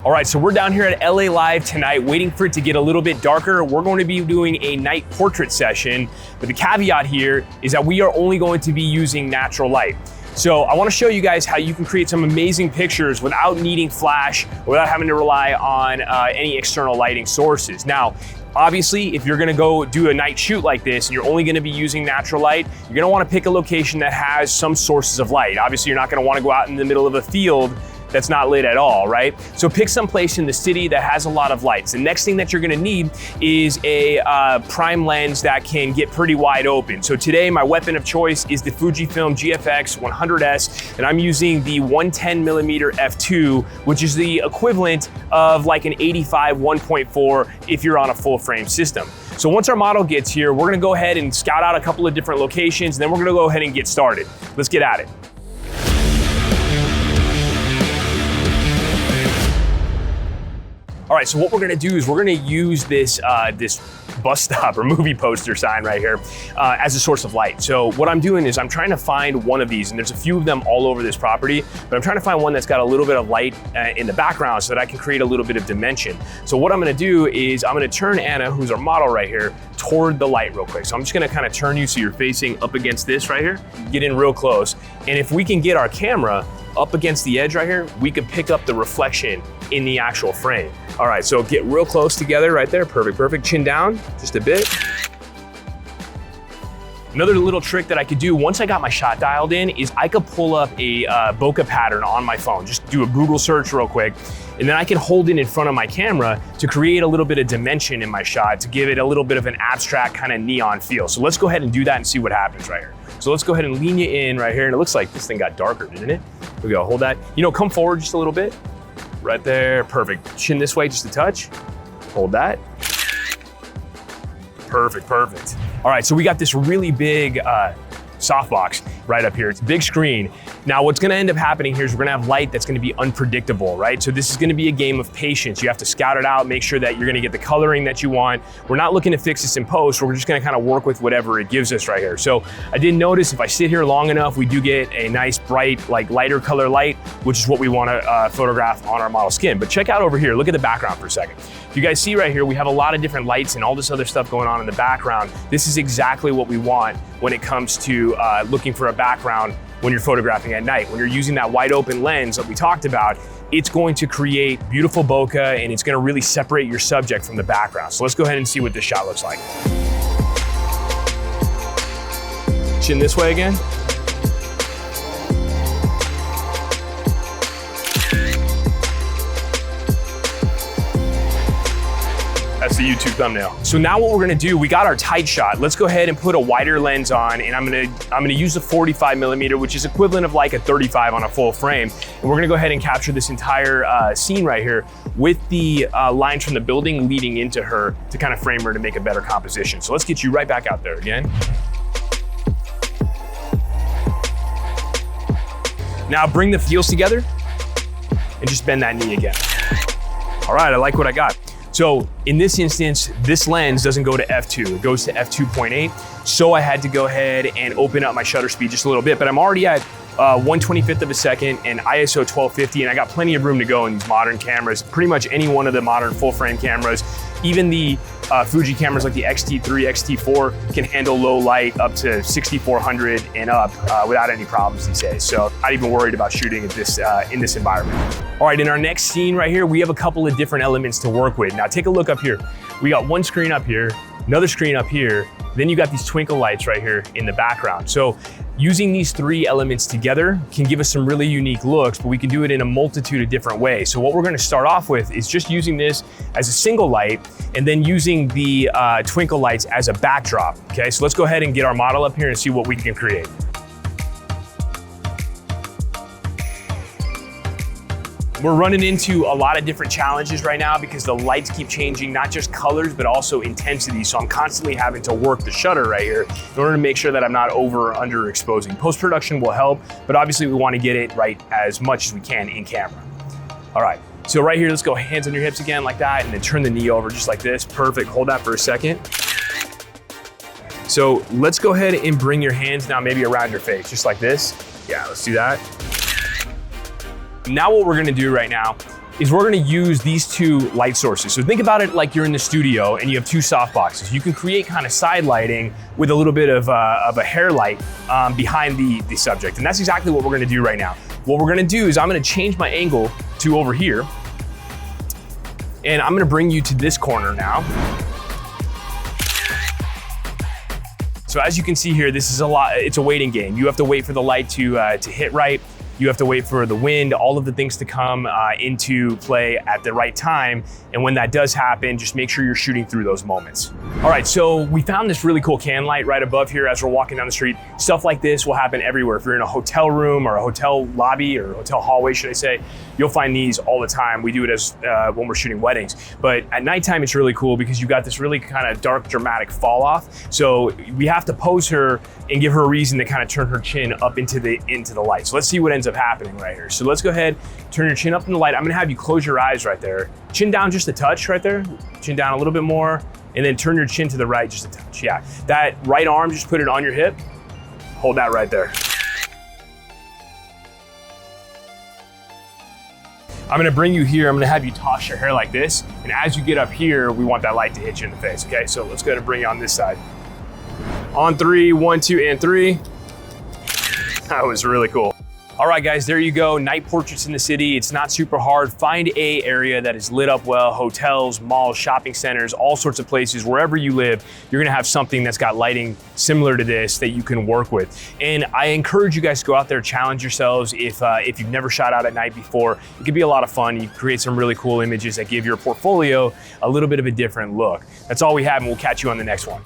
All right, so we're down here at LA Live tonight, waiting for it to get a little bit darker. We're going to be doing a night portrait session, but the caveat here is that we are only going to be using natural light. So I want to show you guys how you can create some amazing pictures without needing flash, or without having to rely on any external lighting sources. Now, obviously, if you're gonna go do a night shoot like this and you're only gonna be using natural light, you're gonna wanna pick a location that has some sources of light. Obviously, you're not gonna wanna go out in the middle of a field that's not lit at all, right? So pick some place in the city that has a lot of lights. The next thing that you're gonna need is a prime lens that can get pretty wide open. So today, my weapon of choice is the Fujifilm GFX 100S, and I'm using the 110mm f2, which is the equivalent of like an 85 1.4 if you're on a full frame system. So once our model gets here, we're gonna go ahead and scout out a couple of different locations, and then we're gonna go ahead and get started. Let's get at it. All right, so what we're gonna do is we're gonna use this this bus stop or movie poster sign right here as a source of light. So what I'm doing is I'm trying to find one of these, and there's a few of them all over this property, but I'm trying to find one that's got a little bit of light in the background so that I can create a little bit of dimension. So what I'm gonna do is I'm gonna turn Anna, who's our model right here, toward the light real quick. So I'm just gonna kind of turn you so you're facing up against this right here, get in real close. And if we can get our camera up against the edge right here, we could pick up the reflection in the actual frame. All right, so get real close together right there. Perfect, perfect. Chin down just a bit. Another little trick that I could do once I got my shot dialed in is I could pull up a bokeh pattern on my phone. Just do a Google search real quick, and then I can hold it in front of my camera to create a little bit of dimension in my shot, to give it a little bit of an abstract kind of neon feel. So let's go ahead and do that and see what happens right here. So let's go ahead and lean you in right here, and it looks like this thing got darker, didn't it? Here we go, hold that. You know, come forward just a little bit. Right there, perfect. Chin this way just a touch. Hold that. Perfect, perfect. All right, so we got this really big softbox right up here. It's a big screen. Now what's gonna end up happening here is we're gonna have light that's gonna be unpredictable, right? So this is gonna be a game of patience. You have to scout it out, make sure that you're gonna get the coloring that you want. We're not looking to fix this in post, we're just gonna kind of work with whatever it gives us right here. So I did notice if I sit here long enough, we do get a nice bright, like lighter color light, which is what we wanna photograph on our model skin. But check out over here, look at the background for a second. If you guys see right here, we have a lot of different lights and all this other stuff going on in the background. This is exactly what we want when it comes to looking for a background when you're photographing at night. When you're using that wide open lens that we talked about, it's going to create beautiful bokeh, and it's gonna really separate your subject from the background. So let's go ahead and see what this shot looks like. Chin this way again. That's the YouTube thumbnail. So now what we're gonna do, we got our tight shot. Let's go ahead and put a wider lens on, and I'm gonna use a 45mm, which is equivalent of like a 35 on a full frame. And we're gonna go ahead and capture this entire scene right here with the lines from the building leading into her to kind of frame her to make a better composition. So let's get you right back out there again. Now bring the heels together and just bend that knee again. All right, I like what I got. So in this instance, this lens doesn't go to f2, it goes to f2.8. So I had to go ahead and open up my shutter speed just a little bit, but I'm already at 1/25 of a second and ISO 1250, and I got plenty of room to go in these modern cameras. Pretty much any one of the modern full frame cameras, even the Fuji cameras like the X-T3, X-T4 can handle low light up to 6400 and up without any problems these days. So not even worried about shooting at this in this environment. All right, in our next scene right here, we have a couple of different elements to work with. Now take a look up here. We got one screen up here, another screen up here, then you got these twinkle lights right here in the background. So using these three elements together can give us some really unique looks, but we can do it in a multitude of different ways. So what we're gonna start off with is just using this as a single light, and then using the twinkle lights as a backdrop, okay? So let's go ahead and get our model up here and see what we can create. We're running into a lot of different challenges right now because the lights keep changing, not just colors, but also intensity. So I'm constantly having to work the shutter right here in order to make sure that I'm not over or underexposing. Post-production will help, but obviously we want to get it right as much as we can in camera. All right, so right here, let's go hands on your hips again like that, and then turn the knee over just like this. Perfect, hold that for a second. So let's go ahead and bring your hands now maybe around your face, just like this. Yeah, let's do that. Now what we're gonna do right now is we're gonna use these two light sources. So think about it like you're in the studio and you have two soft boxes. You can create kind of side lighting with a little bit of a hair light behind the subject. And that's exactly what we're gonna do right now. What we're gonna do is I'm gonna change my angle to over here, and I'm gonna bring you to this corner now. So as you can see here, this is it's a waiting game. You have to wait for the light to hit right. You have to wait for the wind, all of the things to come into play at the right time. And when that does happen, just make sure you're shooting through those moments. All right, so we found this really cool can light right above here as we're walking down the street. Stuff like this will happen everywhere. If you're in a hotel room or a hotel lobby or a hotel hallway, should I say, you'll find these all the time. We do it as when we're shooting weddings. But at nighttime, it's really cool because you've got this really kind of dark, dramatic fall off. So we have to pose her and give her a reason to kind of turn her chin up into the light. So let's see what ends up happening right here. So let's go ahead, turn your chin up in the light. I'm gonna have you close your eyes right there. Chin down just a touch right there. Chin down a little bit more, and then turn your chin to the right just a touch. Yeah, that right arm, just put it on your hip. Hold that right there. I'm gonna bring you here. I'm gonna have you toss your hair like this. And as you get up here, we want that light to hit you in the face, okay? So let's go ahead and bring you on this side. On 3, 1, 2, and 3. That was really cool. All right, guys, there you go. Night portraits in the city. It's not super hard. Find a area that is lit up well, hotels, malls, shopping centers, all sorts of places. Wherever you live, you're gonna have something that's got lighting similar to this that you can work with. And I encourage you guys to go out there, challenge yourselves. If you've never shot out at night before, it could be a lot of fun. You create some really cool images that give your portfolio a little bit of a different look. That's all we have, and we'll catch you on the next one.